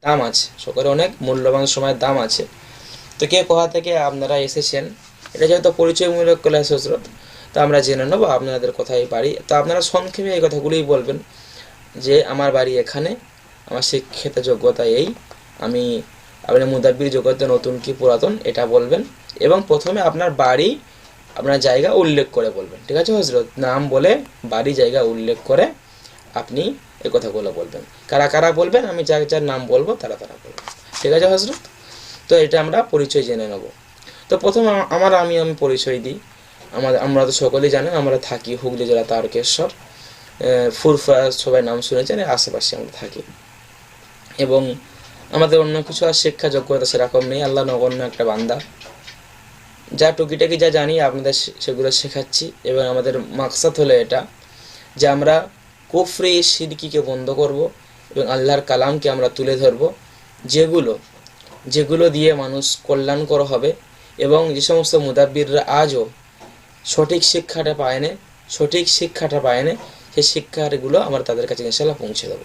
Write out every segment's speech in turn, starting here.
দাম আছে, শখের অনেক মূল্যবান সময়ের দাম আছে। তো কে কোথা থেকে আপনারা এসেছেন, এটা যেহেতু পরিচয়মূলক ক্লাস হজরত, তো আমরা জেনে নেবো আপনাদের কোথায় বাড়ি। তো আপনারা সংক্ষেপে এই কথাগুলোই বলবেন যে আমার বাড়ি এখানে, আমার শিক্ষিত যোগ্যতা এই, আমি আপনি মুদাব্বির জগতে নতুন কি পুরাতন এটা বলবেন, এবং প্রথমে আপনার বাড়ি আপনার জায়গা উল্লেখ করে বলবেন। ঠিক আছে হজরত? নাম বলে বাড়ি জায়গা উল্লেখ করে আপনি এই কথাগুলো বলবেন। কারা কারা বলবেন, আমি যার যার নাম বলবো তারা তারা বলবেন। ঠিক আছে হজরত? তো এটা আমরা পরিচয় জেনে নেব। তো প্রথমে আমি পরিচয় দিই। আমরা তো সকলেই জানেন আমরা থাকি হুগলি জেলা তারকেশ্বর, ফুরফুরা সবাই নাম শুনেছেন, এর আশেপাশে আমরা থাকি। এবং আমাদের অন্য কিছু আর শিক্ষা যোগ্যতা সেরকম নেই, আল্লাহ নগণ্য একটা বান্দা। যা টুকিটাকি যা জানি আপনাদের সেগুলো শেখাচ্ছি। এবং আমাদের মাকসাদ হলো এটা যে আমরা কুফরি শিরকিকে বন্ধ করব এবং আল্লাহর কালামকে আমরা তুলে ধরব, যেগুলো দিয়ে মানুষ কল্যাণকর হবে। এবং যে সমস্ত মুদাব্বিররা আজও সঠিক শিক্ষাটা পায় না, সেই শিক্ষাগুলো আমরা তাদের কাছে ইনশাআল্লাহ পৌঁছে দেবো।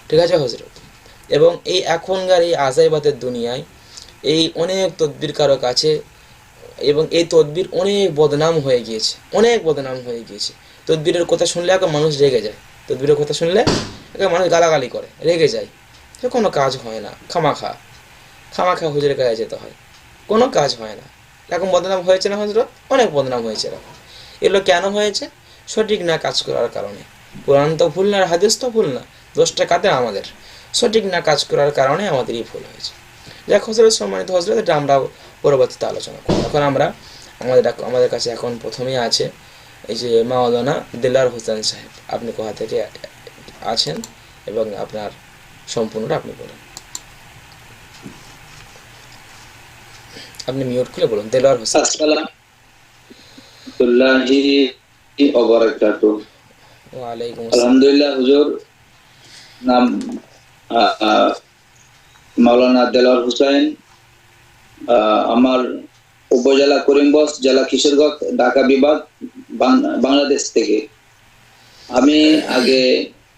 ঠিক আছে হজরত? এবং এই এখনকার এই আজাইবাদের দুনিয়ায় এই অনেক তদবির কারক আছে, এবং এই তদবির অনেক বদনাম হয়ে গিয়েছে। তদবিরের কথা শুনলে এখন মানুষ রেগে যায়, তদবিরের কথা শুনলে এখন মানুষ গালাগালি করে, রেগে যায়, কোনো কাজ হয় না, খামাখা হুজুরের কাছে যেতে হয়, কোনো কাজ হয় না। এরকম বদনাম হয়েছে না হজরত? অনেক বদনাম হয়েছে এরকম। এগুলো কেন হয়েছে? সঠিক না কাজ করার কারণে। কোরআন তো ভুল না, হাদিস তো ভুল না, দোষটা কাদের? আমাদের। সঠিক না কাজ করার কারণে আমাদেরই ভুল হয়েছে। যাক হজরত, সম্মানিত হজরত, এটা আমরা পরবর্তীতে আলোচনা করব। এখন আমরা আমাদের কাছে এখন প্রথমেই আছে এই যে মাওলানা দেলার হোসেন সাহেব। আপনি কোথা থেকে আছেন এবং আপনার সম্পূর্ণটা আপনি বলুন। আপনি মিউট খুলে বলুন। দেলার হোসেন। আলহামদুলিল্লাহ হুজুর, নাম মাওলানা দেলার হোসেন, আমার উপজেলা করিমগঞ্জ, জেলা কিশোরগঞ্জ, ঢাকা বিভাগ, বাংলাদেশ থেকে। আমি আগে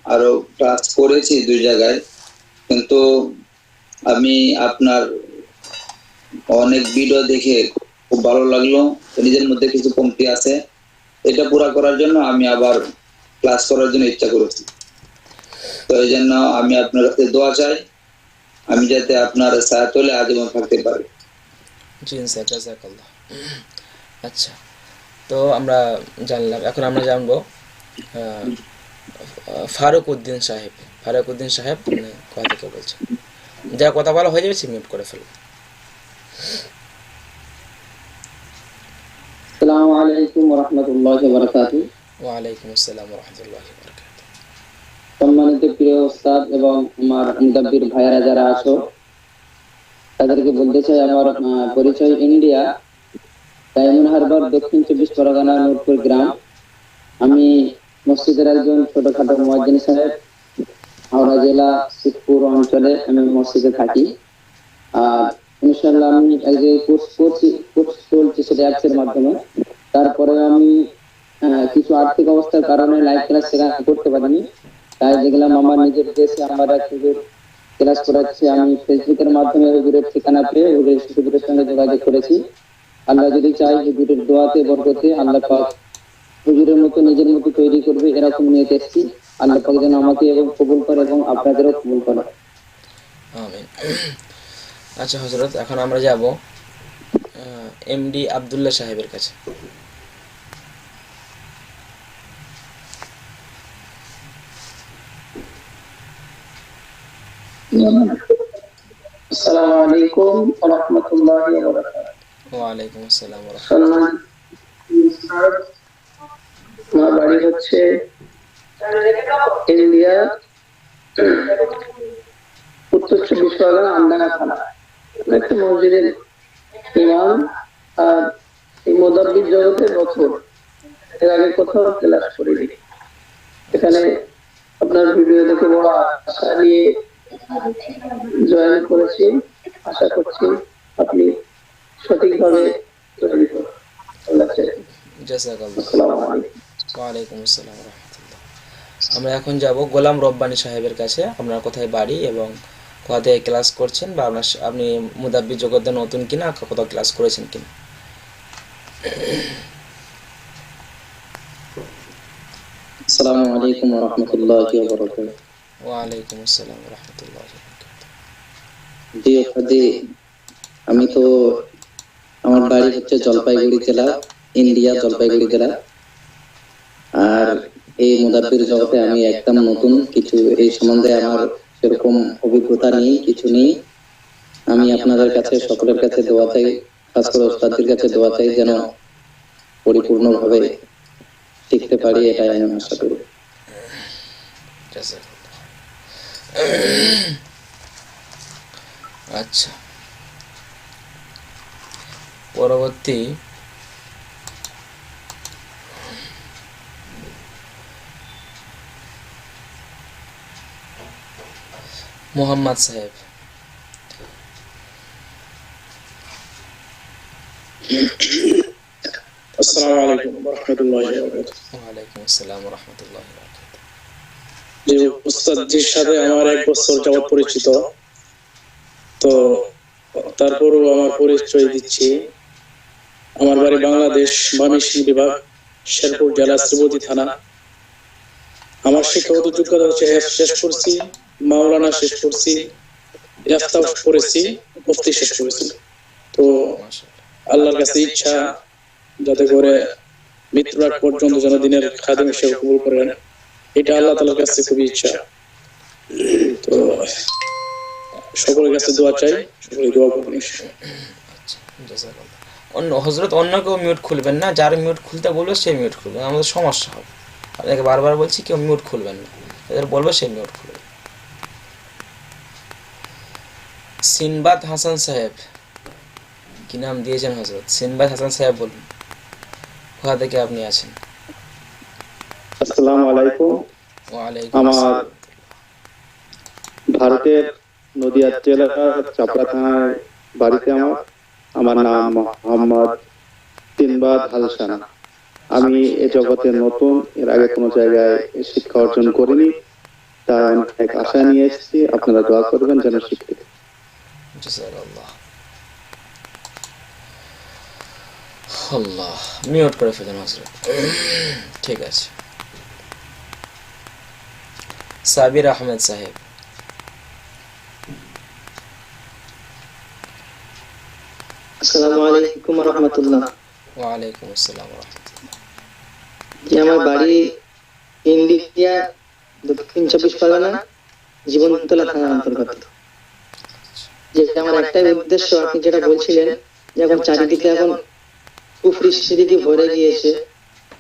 আরো ক্লাস করেছি 2 জায়গায়, কিন্তু আমি আপনার অনেক ভিডিও দেখে খুব ভালো লাগলো। নিজের মধ্যে কিছু কমতি আছে, এটা পুরা করার জন্য আমি আবার ক্লাস করার জন্য ইচ্ছা করেছি। তো এই জন্য আমি আপনার কাছে দোয়া চাই, আমি যাতে আপনার ছায়াতলে আজীবন থাকতে পারি। জি স্যার, জাযাকাল্লাহ। আচ্ছা, তো আমরা জানলাম, এখন আমরা জানবো ফারুক উদ্দিন সাহেব। আপনি কোথা থেকে বলছেন? যা কথা বলা হয়ে যাবে মিউট করে ফেলুন। আসসালামু আলাইকুম ওয়া রাহমাতুল্লাহি ওয়া বারাকাতুহু। ওয়া আলাইকুম আসসালাম ওয়া রাহমাতুল্লাহি ওয়া বারাকাতুহু। সম্মানিত প্রিয় ওস্তাদ এবং আমার মুদাব্বির ভাইয়েরা যারা আছো, তাদেরকে বলতে চাই আমার পরিচয় ইন্ডিয়া, ডায়মন্ড হারবার, দক্ষিণ 24 পরগনা, নূরপুর গ্রাম। আমি মসজিদের একজন ছোটখাটো মুয়াজ্জিন সাহেব। হাওড়া জেলা শিবপুর অঞ্চলে আমি মসজিদে থাকি। আর ইনশাআল্লাহ আমি এক যে কোর্স চলছে সেটা অ্যাপসের মাধ্যমে। তারপরে আমি কিছু আর্থিক অবস্থার কারণে লাইভ ক্লাস করতে পারিনি, তাই দেখলাম আমার নিজের দেশে আমার এক হুজুর ক্লাস করাচ্ছে। আমি ফেসবুকের মাধ্যমে হুজুরের ঠিকানা পেয়ে হুজুরের সঙ্গে যোগাযোগ করেছি। আল্লাহ যদি চাই হুজুরের দোয়াতে বরকতে আল্লাহ পাক হুজুরের মতো নিজের মতো তৈরি করবে, এরকম নিয়ে এসেছি। আল্লাহ পাক যেন আমাকে এবং কবুল করে এবং আপনাদেরও কবুল করে। আমিন। আচ্ছা হযরত, এখন আমরা যাব এমডি আব্দুল্লাহ সাহেবের কাছে। আসসালামু আলাইকুম ওয়া রাহমাতুল্লাহি ওয়া বারাকাতুহু। ওয়া আলাইকুম আসসালাম ওয়া রাহমাতুল্লাহ। আমার বাড়ি হচ্ছে ইন্ডিয়া, উত্তর 24 পরগনা, আমডাঙ্গা থানা। একটা মসজিদের ইমাম, আর এই মুদাব্বির জগতে নতুন, এর আগে কোথাও ক্লাস করিনি। এখানে আপনার ভিডিও দেখে বড় আশা নিয়ে জয়েন করেছি। আশা করছি আপনি সঠিকভাবে তৈরি করুন। জাযাকাল্লাহ। আসসালামু আলাইকুম। ওয়া আলাইকুম আসসালাম ওয়া রাহমাতুল্লাহ। আমরা এখন যাব গোলাম রব্বানী সাহেবের কাছে। আপনার কোথায় বাড়ি এবং কোথা থেকে ক্লাস করছেন, বা আপনি মুদাব্বির জগতে নতুন কিনা, কোথাও ক্লাস করেছেন কিনা? আসসালামু আলাইকুম ওয়া রাহমাতুল্লাহি ওয়া বারাকাতুহু। ওয়ালাইকুম আসসালাম ওয়া রাহমাতুল্লাহি ওয়া বারাকাতুহু। জি ওস্তাদি, আমি তো আমার বাড়ি হচ্ছে জলপাইগুড়ি জেলা, ইন্ডিয়া, জলপাইগুড়ি জেলা। আর এই মুদাব্বির জগতে আমি একদম নতুন, কিছু এই সম্বন্ধে আমার সেরকম অভিজ্ঞতা নেই, কিছু নেই। আমি আপনাদের কাছে, সকলের কাছে দোয়া চাই, খাস করে ওস্তাদের কাছে দোয়া চাই যেন পরিপূর্ণভাবে শিখতে পারি, এটাই আমি আশা করি। জাযাকাল্লাহ। আচ্ছা, পরবর্তী মোহাম্মদ সাহেব। আসসালামু আলাইকুম ওয়া রাহমাতুল্লাহি ওয়া বারাকাতুহু। ওয়ালাইকুম আসসালাম ওয়া রাহমাতুল্লাহি ওয়া বারাকাতুহু। যে উস্তাদজির সাথে আমার 1 বছর যাবত পরিচিত, তো তারপরও আমার পরিচয় দিচ্ছি। আমার বাড়ি বাংলাদেশ, ময়মনসিংহ বিভাগ, শেরপুর জেলা, শ্রীবতী থানা। আমার শিক্ষাগত যোগ্যতা হচ্ছে হেফজ শেষ করছি, মাওলানা শেষ করছি, ইফতাহ করেছি, মুফতি শেষ করেছি। তো মাশাআল্লাহ। আল্লাহর কাছে ইচ্ছা যাতে করে মৃত্যুর আগ পর্যন্ত যেন দিনের খাদেম হিসেবে কবুল করেন, এটা আল্লাহ তাআলার কাছে খুবই ইচ্ছা। তো সকলের কাছে দোয়া চাই, সকলে দোয়া করবেন। আচ্ছা, জাযাকাল্লাহ। অন্য হযরত অন্য কেউ মিউট খুলবেন না, যার মিউট খুলতে বলবো সে মিউট খুলবে, আমাদের সমস্যা হবে। আপনাকে বারবার বলছি কেউ মিউট খুলবেন না, এদের বলবো সে মিউট খুলবে। সিনবাদ হাসান সাহেব, কি নাম দিয়েছেন হযরত? সিনবাদ হাসান সাহেব বলুন, কোথা থেকে আপনি আছেন? আসসালামু আলাইকুম। ওয়ালাইকুম আমার আসসালাম। ভারতের নদিয়া জেলার চাপড়া থানায় বাড়িতে আমার নাম মোহাম্মদ সিনবাদ হাসান। আমি এ জগতে নতুন, এর আগে কোনো জায়গায় শিক্ষা অর্জন করিনি, তাই অনেক আশা নিয়ে এসেছি। আপনারা দোয়া করবেন যেন শিখতে। জাযাকাল্লাহ। আল্লাহ, মিউট করে ফেলেন হযরত। ঠিক আছে। সাবির আহমেদ সাহেব। আসসালামু আলাইকুম ওয়া রাহমাতুল্লাহ। ওয়ালাইকুম আসসালাম ওয়া রাহমাতুল্লাহ। জি, আমার বাড়ি ইন্ডিয়া, দক্ষিণ 24 পরগনা, জীবনতলা থানার অন্তর্গত। যে আমার একটাই উদ্দেশ্য, আপনি যেটা বলছিলেন যে এখন চারিদিকে এখন কুফরি শিরকি ভরে গিয়েছে,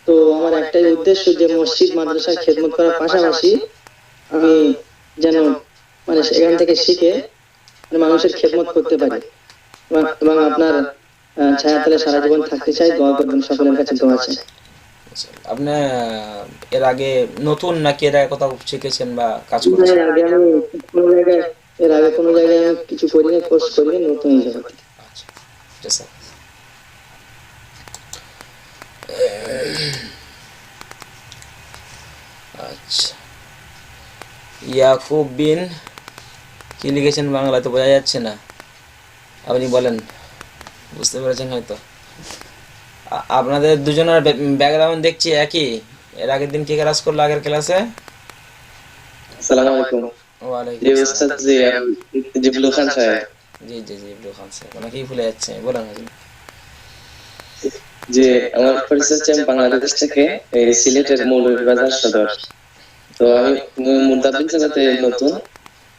তো আমার একটাই উদ্দেশ্য যে মসজিদ মাদ্রাসার খেদমত করার পাশাপাশি আমি যেন মানে এখান থেকে শিখে মানে মানুষের খেদমত করতে পারি এবং আপনার ছায়াতলে সারা জীবন থাকতে চাই। দোয়া করবেন, সকলের কাছে দোয়া চাই। আপনি এর আগে নতুন নাকি এর আগে কোথাও শিখেছেন বা কাজ এর করেছেন? আগে আমি কোনো জায়গায় আমি কিছু করিনি, কোর্স করিনি, নতুন এই জগতে। আচ্ছা, জাযাক। আচ্ছা, ইয়াকুব বিন, কি লিখেছেন বাংলাতে বোঝা যাচ্ছে না, আপনি বলেন, বুঝতে পেরেছেন হয়তো। আপনাদের দুজনের ব্যাকগ্রাউন্ড দেখছি একই। এর আগের দিন কি ক্লাস করলো আগের ক্লাসে? আসসালামু আলাইকুম। ওয়ালাইকুম জি আসসালাম। উস্তাদ জি, জিবলু খান সাহেব। জি জি জি, ইব্রু খান সাহেব, অনেকেই ভুলে যাচ্ছে, বলেন হুজুর। যে আমার পরিচয় হচ্ছে, আমি বাংলাদেশ থেকে এই সিলেটের মৌলভীবাজার সদর। তো আমি মুদাব্বির জগতে নতুন।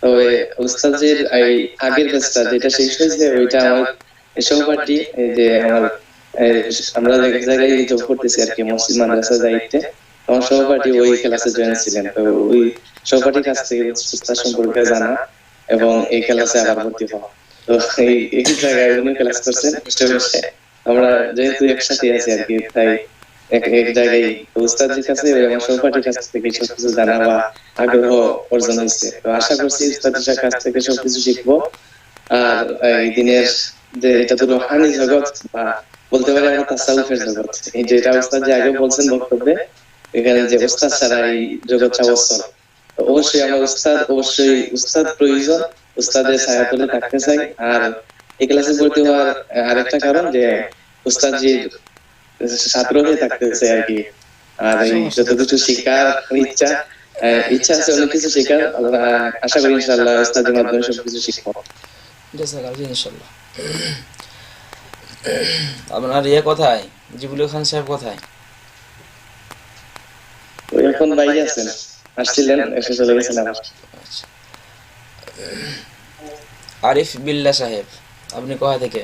তবে উস্তাদের এই আগের ব্যাচটা যেটা শেষ হয়েছে ওইটা আমার সহপাঠী, এই যে আমার আমরা এক জায়গায় জব করতেছি আর কি, মসজিদ মাদ্রাসার দায়িত্বে। আমার সহপাঠী ওই ক্লাসে জয়েন ছিলেন, তো ওই সহপাঠীর কাছ থেকে উস্তাদ সম্পর্কে জানা এবং এই ক্লাসে আবার ভর্তি হওয়া। তো এই জায়গায় উনি ক্লাস করছেন বসে বসে, আমরা যেহেতু একসাথে আছি আর কি, তাই এক জায়গায় উস্তাদের কাছে আমার সহপাঠীর কাছ থেকে সবকিছু জানা বা আগ্রহ অর্জন হয়েছে। তো আশা করছি উস্তাদের কাছ থেকে সবকিছু শিখবো। আর এই দিনের যে এটা তো রুহানি জগৎ বা বলতে পারি আমরা তাসাউফের জগৎ, এই যেটা উস্তাদ যে আগে বলছেন বক্তব্যে, এখানে যে উস্তাদ ছাড়া এই জগৎ অবস্থা, অবশ্যই আমার উস্তাদ প্রয়োজন উস্তাদের ছায়াতলে থাকতে চাই। আর এই ক্লাসে ভর্তি হওয়ার আরেকটা কারণ যে উস্তাদজির ছাত্র হয়ে থাকতে চাই আর কি। আর এই যত কিছু শেখার ইচ্ছা আছে, অনেক কিছু শেখার। আশা করি ইনশাআল্লাহ উস্তাদের মাধ্যমে সবকিছু শিখবো। জাযাকাল্লাহ, ইনশাল্লাহ। আপনার ইয়ে কোথায়, জিবুল খান সাহেব কোথায়? ওই এখন বাইরে আছেন, আসছিলেন, এসে চলে গেছেন আবার। আচ্ছা। আরিফ বিল্লাহ সাহেব, আপনি কোথা থেকে?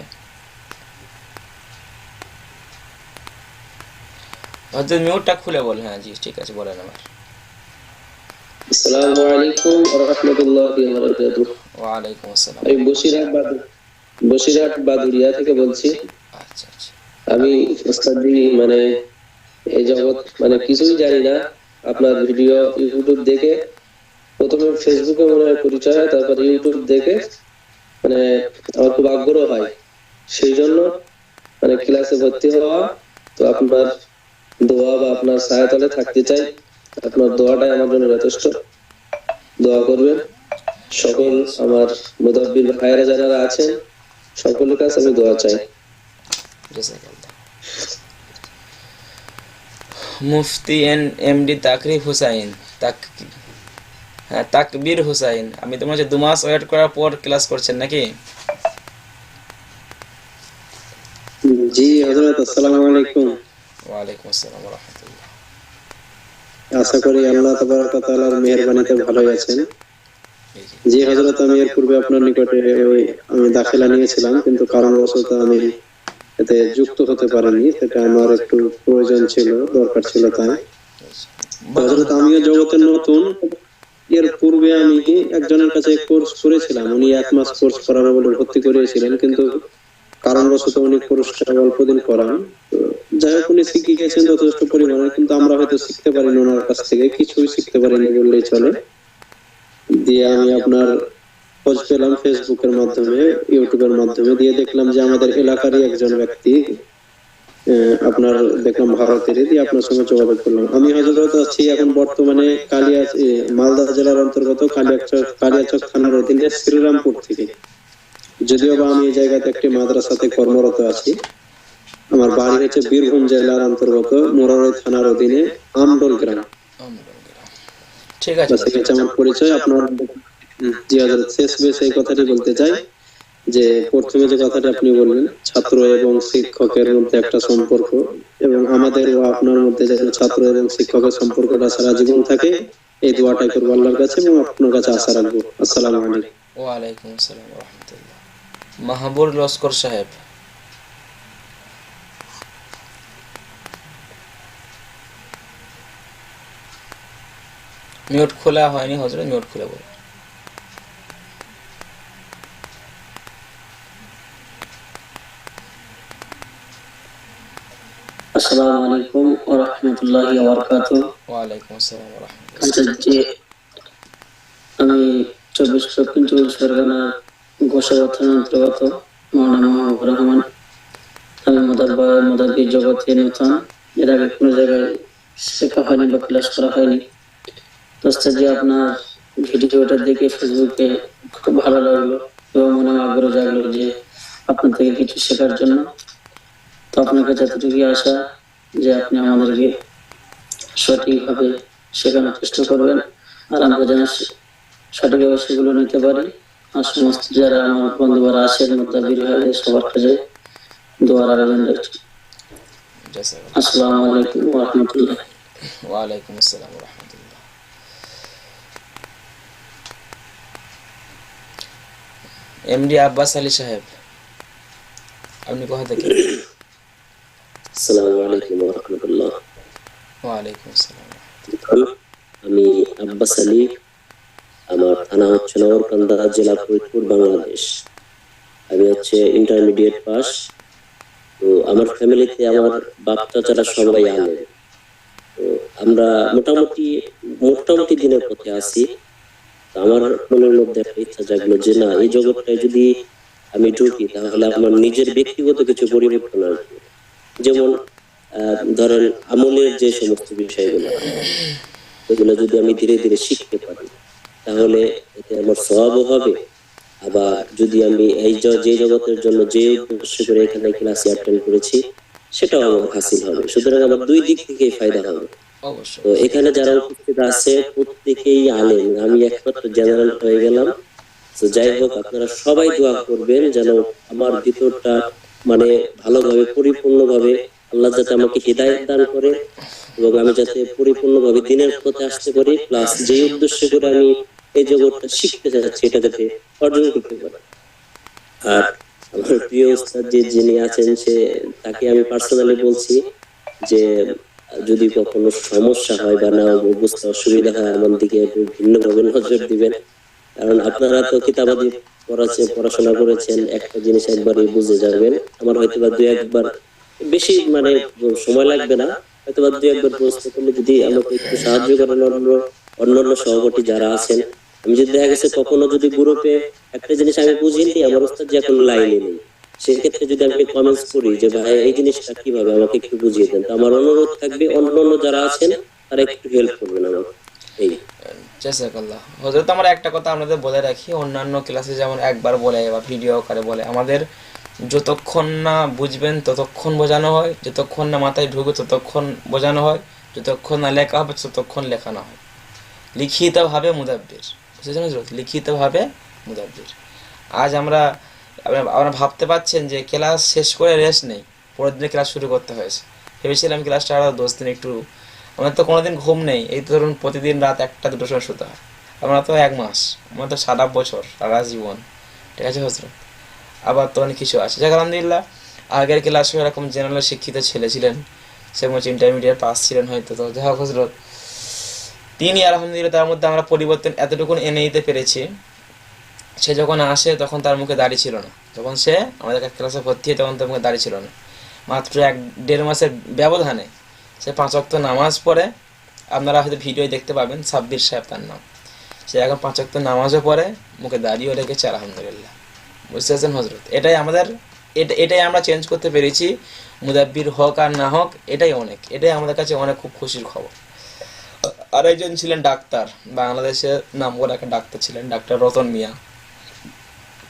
হয়তো মিউটটা খুলে বলেন। হ্যাঁ জি, ঠিক আছে, বলেন আমার। আসসালামু আলাইকুম ওয়া রাহমাতুল্লাহি ওয়া বারাকাতুহু। ওয়ালাইকুম আসসালাম। আমি বসিরহাট বাদুরিয়া থেকে বলছি। আচ্ছা আচ্ছা। আমি ওস্তাদি মানে এই জগৎ মানে কিছুই জানি না। আপনার ভিডিও ইউটিউব দেখে, প্রথমে ফেসবুকে মনে হয় পরিচয় হয়, তারপর ইউটিউব দেখে মানে আমার খুব আগ্রহ হয়, সেই জন্য মানে ক্লাসে ভর্তি হওয়া। তো আপনার দোয়া বা আপনার সহায়তায় থাকতে চাই। আপনার দোয়াটাই আমার জন্য যথেষ্ট। দোয়া করবেন। সকল আমার মুদাব্বির ভাইরা যারা আছেন সকলের কাছে আমি দোয়া চাই। জাযাকাল্লাহ। মুফতি এমডি তাকরিফ হুসাইন, তাকবীর হুসাইন, আমি তো মনে হচ্ছে 2 মাস ওয়েট করার পর ক্লাস করছেন নাকি? জি হযরত, আসসালামু আলাইকুম। ওয়ালাইকুম আসসালাম ওয়া রাহমাতুল্লাহ। আশা করি আল্লাহ তাবারক ওয়া তাআলার মেহেরবানিতে ভালো আছেন। জি হযরত, আমি এর পূর্বে আপনার নিকটে আমি দাখিলা নিয়েছিলাম, কিন্তু কারণবশত আমি এতে যুক্ত হতে পারিনি। সেটা আমার একটু প্রয়োজন ছিল, দরকার ছিল। তাই হযরত আমিও জগতের নতুন। এর পূর্বে আমি একজনের কাছে কোর্স করেছিলাম, উনি 1 মাস কোর্স করানো বলে ভর্তি করিয়েছিলেন, কিন্তু কারণবশত উনি কোর্সটা অল্প দিন করান। যাই হোক, উনি শিখে গেছেন যথেষ্ট পরিমাণে, কিন্তু আমরা হয়তো শিখতে পারিনি ওনার কাছ থেকে, কিছুই শিখতে পারিনি বললেই চলে। দিয়ে আমি আপনার খোঁজ পেলাম ফেসবুকের মাধ্যমে, ইউটিউবের মাধ্যমে, দিয়ে দেখলাম যে আমাদের এলাকারই একজন ব্যক্তি, আপনার দেখলাম ভারতেরই, দিয়ে আপনার সঙ্গে যোগাযোগ করলাম। আমি হযরত আছি এখন বর্তমানে মালদা জেলার অন্তর্গত কালিয়াচক থানার অধীনে শ্রীরামপুর থেকে। যদিও বা আমি এই জায়গাতে একটি মাদ্রাসাতে কর্মরত আছি। আমার বাড়ি হচ্ছে বীরভূম জেলার অন্তর্গত মোরারই থানার অধীনে আমডোল গ্রাম। ঠিক আছে, আমার পরিচয়। আপনার জি হযরত, শেষ বেশে এই কথাটি বলতে চাই যে প্রথমে যে কথাটি আপনি বললেন, ছাত্র এবং শিক্ষকের মধ্যে একটা সম্পর্ক, এবং আমাদের ও আপনার মধ্যে যেন ছাত্র এবং শিক্ষকের সম্পর্কটা সারা জীবন থাকে, এই দোয়াটাই করবো আল্লাহর কাছে এবং আপনার কাছে আশা রাখবো। আসসালামু আলাইকুম। ওয়ালাইকুম আসসালাম ওয়া রাহমাতুল্লাহ। মাহবুব লস্কর সাহেব, মিউট খোলা হয়নি হযরত, মিউট খুলে বলুন। আসসালামু আলাইকুম ওয়া রাহমাতুল্লাহি ওয়া বারাকাতুহু। ওয়ালাইকুম আসসালাম ওয়া রাহমাতুল্লাহ। যে আমি 24 দক্ষিণ 24 পরগনা গোসাবা থানার অন্তর্গত মাওলানা মাহবুবুর রহমান। আমি মুদাব্বির জগতে নতুন, এর আগে কোনো জায়গায় শেখা হয়নি বা ক্লাস করা হয়নি। তো যে আপনার ভিডিওটা দেখে ফেসবুকে খুব ভালো লাগলো এবং মনে আগ্রহ জাগলো যে আপনার থেকে কিছু শেখার জন্য। তো আপনার কাছে এতটুকু আশা যে আপনি আমাদেরকে সঠিকভাবে শেখানোর চেষ্টা করবেন, আর আমরা যেন সঠিকভাবে সেগুলো নিতে পারি। আর সমস্ত যারা আমার বন্ধুরা আছেন মুদাব্বির ভাইদের সবার কাছে দোয়ার আবেদন রাখছি। আসসালামু আলাইকুম ওয়া রাহমাতুল্লাহ। ওয়ালাইকুম আসসালাম ওয়া রাহমাতুল্লাহ। এমডি আব্বাস আলী সাহেব, আপনি কোথা থেকে? আসসালামু আলাইকুম ওয়া রাহমাতুল্লাহ। ওয়ালাইকুম আসসালাম। আমি আব্বাস আলী, আমার থানা হচ্ছে নগরকান্দা, জেলা ফরিদপুর, বাংলাদেশ। আমি হচ্ছে ইন্টারমিডিয়েট পাস। তো আমার ফ্যামিলিতে আমার বাপ চাচারা সবাই আলেম। তো আমরা মোটামুটি দিনের পথে আছি। আমার মনের মধ্যে একটা ইচ্ছা জাগলো যে না, এই জগৎটায় যদি আমি ঢুকি তাহলে আমার নিজের ব্যক্তিগত কিছু পরিবর্তন আসবে। যেমন ধরেন আমলের যে সমস্ত বিষয়গুলো, এগুলো যদি আমি ধীরে ধীরে শিখতে পারি তাহলে এতে আমার সওয়াবও হবে আবার যদি আমি এই যে জগতের জন্য যে উদ্দেশ্য করে এখানে ক্লাসে অ্যাটেন্ড করেছি সেটাও আমার হাসিল হবে। সুতরাং আমার দুই দিক থেকেই ফায়দা হবে। অবশ্যই তো এখানে যারা উপস্থিত আছে প্রত্যেকেই আলেম, আমি একমাত্র জেনারেল হয়ে গেলাম। তো যাই হোক, আপনারা সবাই দোয়া করবেন যেন আমার ভিতরটা মানে ভালোভাবে পরিপূর্ণভাবে আল্লাহ যাতে আমাকে হিদায়াত দান করে এবং আমি যাতে পরিপূর্ণভাবে দিনের পথে আসতে পারি, প্লাস যে উদ্দেশ্য করে আমি এই জগৎটা শিখতে যাচ্ছি এটা যাতে অর্জন করতে পারি। আর আমার প্রিয় উস্তাদ যিনি আছেন তাকে আমি পার্সোনালি বলছি যে যদি কখনো সমস্যা হয় বা না বুঝতে অসুবিধা হয় আমার দিকে একটু ভিন্নভাবে নজর দিবেন। কারণ আপনারা তো কিতাবাদি পড়াশোনা করেছেন, একটা জিনিস একবারই বুঝে যাবেন। আমার হয়তো বা দুই একবার বেশি মানে সময় লাগবে না, হয়তো বা দুই একবার বুঝতে পারলে যদি আমাকে একটু সাহায্য করেন অন্যান্য সহপাঠী যারা আছেন। আমি যদি দেখা গেছে কখনো যদি গ্রুপে একটা জিনিস আমি বুঝিনি, আমার উস্তাদ যে এখন লাইনে নেই, সেক্ষেত্রে যদি আমি কমেন্টস করি যে ভাই এই জিনিসটা কিভাবে আমাকে একটু বুঝিয়ে দেন, তো আমার অনুরোধ থাকবে অন্যান্য যারা আছেন তারা একটু হেল্প করবেন আমাকে। এই জাযাকাল্লাহ। হযরত আমরা একটা কথা আপনাদের বলে রাখি, অন্যান্য ক্লাসে যেমন একবার বলে বা ভিডিও আকারে বলে, আমাদের যতক্ষণ না বুঝবেন ততক্ষণ বোঝানো হয়, যতক্ষণ না মাথায় ঢুকে ততক্ষণ বোঝানো হয়, যতক্ষণ না লেখা হবে ততক্ষণ লেখানো হয়। লিখিতভাবে মুদাব্বির, বুঝেছেন হযরত? লিখিতভাবে মুদাব্বির। আজ আমরা ভাবতে পারছেন যে ক্লাস শেষ করে রেস্ট নেই, পরের দিনে ক্লাস শুরু করতে হয়েছে। ভেবেছিলাম ক্লাসটা আরও 10 দিন একটু, আমার তো কোনোদিন ঘুম নেই, এই ধরুন প্রতিদিন রাত 1টা-2টোর সময় শুতে হয়। আমরা তো 1 মাস, আমার তো সারা বছর, সারা জীবন, ঠিক আছে হযরত? আবার তো অনেক কিছু আছে। যাক আলহামদুলিল্লাহ, আগের ক্লাসে এরকম জেনারেল শিক্ষিত ছেলে ছিলেন, সে হচ্ছে ইন্টারমিডিয়েট পাস ছিলেন হয়তো। তো যাই হোক হযরত, তিনি আলহামদুলিল্লাহ তার মধ্যে আমরা পরিবর্তন এতটুকুন এনে দিতে পেরেছি। সে যখন আসে তখন তার মুখে দাড়ি ছিল না, যখন সে আমাদের ক্লাসে ভর্তি হয় তখন তার মুখে দাড়ি ছিল না। মাত্র 1-1.5 মাসের ব্যবধানে সে 5 ওয়াক্ত নামাজ পড়ে, আপনারা হয়তো ভিডিও দেখতে পাবেন, সাব্বির সাহেব তার নাম। সে এখন 5 ওয়াক্ত নামাজও পড়ে, মুখে দাড়িও রেখেছে আলহামদুলিল্লাহ। বুঝতে পারছেন হযরত? এটাই আমরা চেঞ্জ করতে পেরেছি। মুদাব্বির হোক আর না হোক, এটাই অনেক, এটাই আমাদের কাছে অনেক খুব খুশির খবর। আর একজন ছিলেন ডাক্তার, বাংলাদেশের নাম করা একটা ডাক্তার ছিলেন, ডাক্তার রতন মিয়া।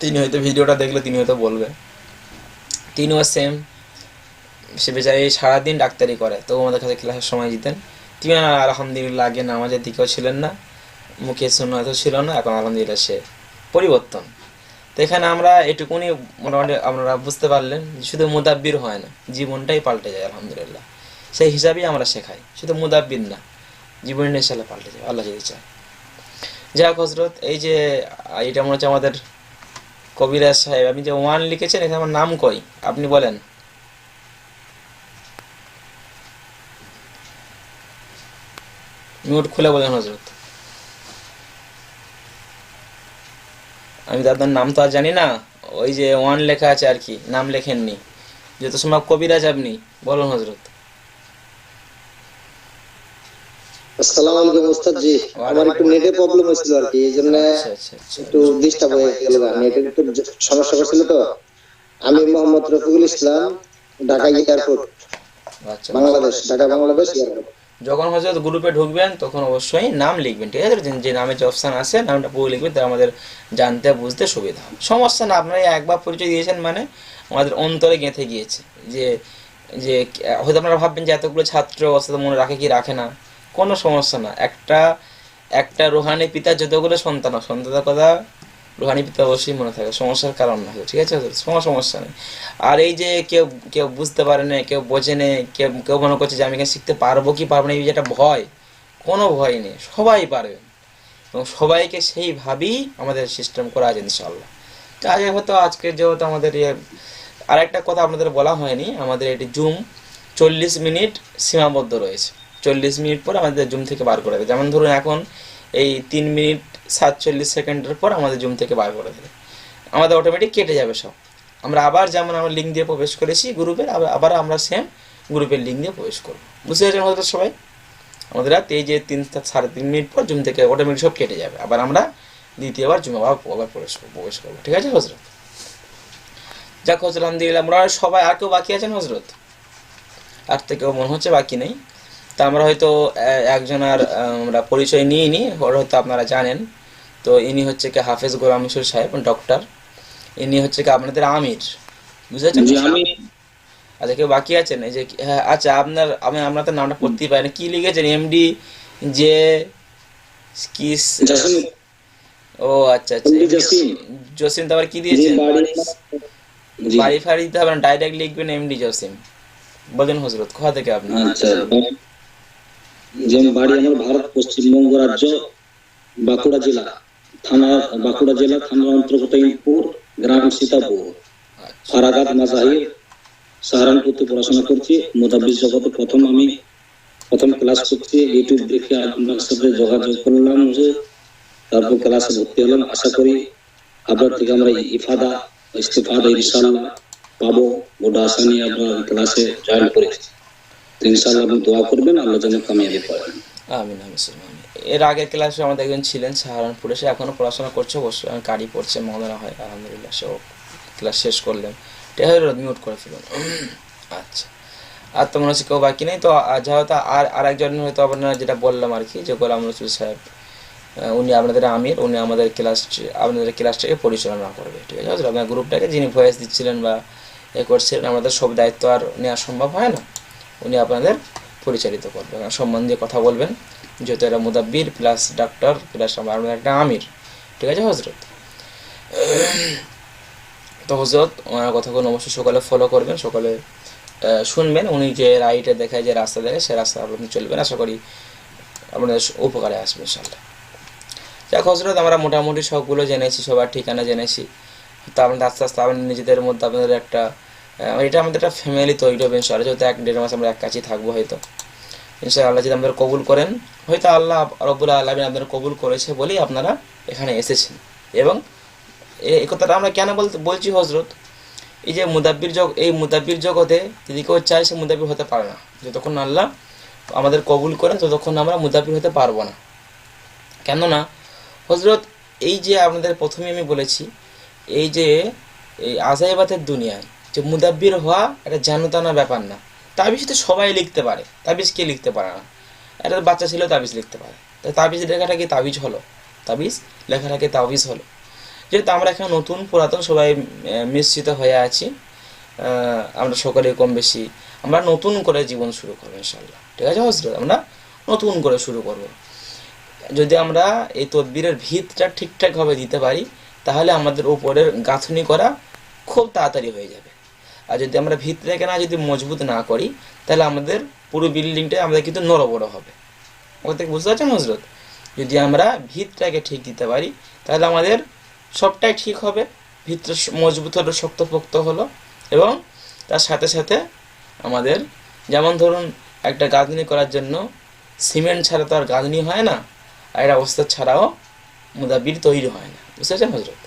তিনি হয়তো ভিডিওটা দেখলে তিনি হয়তো বলবে, তিনিও সেম, সে বেচারি সারাদিন ডাক্তারি করে, তো আমাদের কাছে ক্লাসের সময় দিতেন। তিনি আলহামদুলিল্লাহ আগে নামাজের দিকেও ছিলেন না, মুখে সুন্নাতও ছিল না, এখন আলহামদুলিল্লাহ সে পরিবর্তন। তো এখানে আমরা এটুকুনি মোটামুটি আপনারা বুঝতে পারলেন, শুধু মুদাব্বির হয় না, জীবনটাই পাল্টে যায় আলহামদুলিল্লাহ। সেই হিসাবেই আমরা শেখাই, শুধু মুদাব্বির না, জীবনের নেশালে পাল্টে যায় আল্লাহ যদি চায়। যাই হোক হযরত, এই যে এটা মনে হচ্ছে আমাদের কবিরাজ সাহেব, আপনি যে 1 লিখেছেন, এখানে আমার নাম কই আপনি বলেন? মিউট খুলে বলেন হযরত। আমি তো আপনার নাম তো আর জানি না, ওই যে 1 লেখা আছে আর কি, নাম লেখেননি। যত সময় কবিরাজ আপনি বলুন হযরত। আসসালামু আলাইকুম ওস্তাদ জি, আমার একটু নেটের প্রবলেম হয়েছিল আর কি, এইজন্য একটু ডিস্টার্ব হয়ে গেল, নেটের একটু সমস্যা হচ্ছিল। তো আমি মোহাম্মদ রফিকুল ইসলাম, ঢাকা এয়ারপোর্ট, বাংলাদেশ, ঢাকা বাংলাদেশ এয়ারপোর্ট। যখন হযরত গ্রুপে ঢুকবেন তখন অবশ্যই নাম লিখবেন, ঠিক আছে? যে নামে যে অপশান আছে নামটা পুরো লিখবেন, তাহলে আমাদের জানতে বুঝতে সুবিধা হবে। সমস্যা না, আপনারা একবার পরিচয় দিয়েছেন মানে আমাদের অন্তরে গেঁথে গিয়েছে। যে যে হয়তো আপনারা ভাববেন যে এতগুলো ছাত্র অবস্থা মনে রাখে কি রাখে না, কোনো সমস্যা না। একটা রুহানি পিতার যতগুলো সন্তান, সন্তানের কথা রুহানি পিতা অবশ্যই মনে থাকে, সমস্যার কারণ না, ঠিক আছে? কোনো সমস্যা নেই। আর এই যে কেউ বুঝতে পারে না, কেউ বোঝে না, কেউ মনে করছে যে আমি এখানে শিখতে পারবো কি পারবো না, এই যেটা ভয়, কোনো ভয় নেই, সবাই পারবে এবং সবাইকে সেইভাবেই আমাদের সিস্টেম করা আছে ইনশাআল্লাহ। তো আগে হয়তো আজকে যেহেতু আমাদের আর একটা কথা আপনাদের বলা হয়নি, আমাদের এটি জুম 40 মিনিট সীমাবদ্ধ রয়েছে। 40 মিনিট পর আমাদের জুম থেকে বার করে দেবে। যেমন ধরুন এখন এই 3 মিনিট 47 সেকেন্ডের পর আমাদের জুম থেকে বার করে দেবে, আমাদের অটোমেটিক কেটে যাবে সব। আমরা আবার যেমন আমরা লিঙ্ক দিয়ে প্রবেশ করেছি গ্রুপের, আবার আমরা সেম গ্রুপের লিঙ্ক দিয়ে প্রবেশ করবো। বুঝতে পারছেন হয়তো সবাই? আমাদের এই যে 3-3.5 মিনিট পর জুম থেকে অটোমেটিক সব কেটে যাবে, আবার আমরা দ্বিতীয়বার জুম আবার প্রবেশ করবো, ঠিক আছে হযরত? যাক হযরত, আলহামদুলিল্লাহ আমরা সবাই, আর কেউ বাকি আছেন হযরত? আর তো কেউ মনে হচ্ছে বাকি নেই। তা আমরা হয়তো একজনের আমরা পরিচয় নিয়ে নিই, ওর হয়তো আপনারা জানেন। তো ইনি হচ্ছে কি হাফেজ গোলাম মিশর সাহেব, ডক্টর। ইনি হচ্ছে কি আপনাদের আমির, বুঝেছেন? জি আমি আচ্ছা, কেউ বাকি আছেন? এই যে হ্যাঁ, আচ্ছা, আমরা তো নামটা পড়তেই পারি না, কি লিখেছেন? এমডি যে কিস, জসিম ও আচ্ছা আচ্ছা, এমডি জসিম। জসিম। তারপর কি জি দিয়েছেন? জি বাড়ি ফাড়ি দিতে হবে না, ডাইরেক্ট লিখবেন এমডি জসিম। বলেন হজরত, কোথা থেকে আপনি? আচ্ছা, যে বাড়ি আমার ভারত পশ্চিমবঙ্গ রাজ্য বাঁকুড়া জেলা থানা অন্তর্গত ইনপুর, গ্রাম সীতাপুর, ফারাগাত মাজাহির, সাহারানপুরতে পড়াশোনা করছি। মুদাব্বির জগতে প্রথম ক্লাস করছি, ইউটিউব দেখে আপনার সাথে যোগাযোগ করলাম, তারপর ক্লাসে ভর্তি হলাম। আশা করি আপনার থেকে আমরা ইস্তেফাদা ইনশাআল্লাহ পাবো। গোটা আশা নিয়ে আপনার ক্লাসে জয়েন করেছি। তো ইনশাআল্লাহ আপনি দোয়া করবেন, আল্লাহ যেন কামিয়াবি করেন। আমিন আমিন সুম্মা আমিন। এর আগের ক্লাসে আমাদের একজন ছিলেন সাহারানপুরে, সে এখনো পড়াশোনা করছে, অবশ্যই কারি পড়ছে মনে হয়, আলহামদুলিল্লাহ। সেও ক্লাস শেষ করলেন। মিউট করে ফেলুন। আচ্ছা, আর তো মনে হচ্ছে কেউ বাকি নেই। তো যেহেতু আর একজন হয়তো আপনারা যেটা বললাম আর কি, যে গোলাম রসুল সাহেব, উনি আপনাদের আমির, উনি আপনাদের ক্লাসটাকে পরিচালনা করবে, ঠিক আছে? আপনার গ্রুপটাকে যিনি ভয়েস দিচ্ছিলেন বা এ করছিলেন, আমাদের সব দায়িত্ব আর নেওয়া সম্ভব হয় না, উনি আপনাদের পরিচালিত করবেন, সম্মান দিয়ে কথা বলবেন, যেহেতু এরা মুদাব্বির প্লাস ডাক্তার প্লাস আপনাদের একটা আমির, ঠিক আছে হজরত? তো হজরত ওনার কথাগুলো অবশ্যই সকালে ফলো করবেন, সকালে শুনবেন। উনি যে রাইটে দেখায়, যে রাস্তা দেখায়, সে রাস্তা আপনি চলবেন। আশা করি আপনাদের উপকারে আসবে ইনশাআল্লাহ। যাক হজরত, আমরা মোটামুটি সবগুলো জেনেছি, সবার ঠিকানা জেনেছি। তো আপনাদের আস্তে আস্তে আপনাদের নিজেদের মধ্যে আপনাদের একটা এটা আমাদের একটা ফ্যামিলি তৈরি হবে ইনশাআল্লাহ। যেহেতু 1-1.5 মাস আমরা এক কাছেই থাকবো, হয়তো ইনশাআল্লাহ যদি আমাদের কবুল করেন, হয়তো আল্লাহ রব্বুল আলামিন আপনাদের কবুল করেছে বলেই আপনারা এখানে এসেছেন। এবং এই কথাটা আমরা কেন বলছি হজরত, এই যে মুদাব্বির জগতে যদি কেউ চায়, সে মুদাব্বির হতে পারে না। যতক্ষণ আল্লাহ আমাদের কবুল করেন, ততক্ষণ আমরা মুদাব্বির হতে পারবো না। কেননা হজরত, এই যে আপনাদের প্রথমে আমি বলেছি, এই যে এই আজাইবাতের দুনিয়ায় যে মুদাব্বির হওয়া একটা জানোতানা ব্যাপার না। তাবিজ তো সবাই লিখতে পারে, তাবিজ কে লিখতে পারে না? একটা বাচ্চা ছিল তাবিজ লিখতে পারে, তাবিজ লেখাটা কি তাবিজ হলো? তাবিজ লেখাটা কি তাবিজ হলো? যেহেতু আমরা এখানে নতুন পুরাতন সবাই মিশ্রিত হয়ে আছি, আমরা সকলে কম বেশি আমরা নতুন করে জীবন শুরু করবো ইনশাআল্লাহ, ঠিক আছে হজরত? আমরা নতুন করে শুরু করব। যদি আমরা এই তদবিরের ভিতটা ঠিকঠাকভাবে দিতে পারি, তাহলে আমাদের উপরের গাঁথনি করা খুব তাড়াতাড়ি হয়ে যাবে। আর যদি আমরা ভিতটাকে যদি মজবুত না করি, তাহলে আমাদের পুরো বিল্ডিংটা আমাদের কিন্তু নড়বড় হবে। ওটা বুঝতে পারছেন হজরত? যদি আমরা ভিতটাকে ঠিক দিতে পারি, তাহলে আমাদের সবটাই ঠিক হবে। ভিতটা মজবুত হলো, শক্তপোক্ত হলো, এবং তার সাথে সাথে আমাদের, যেমন ধরুন একটা গাঁথনি করার জন্য সিমেন্ট ছাড়া তো আর গাঁথনি হয় না, আর এটা অবস্থা ছাড়াও মুদাব্বির তৈরি হয় না। বুঝতে পারছেন হজরত?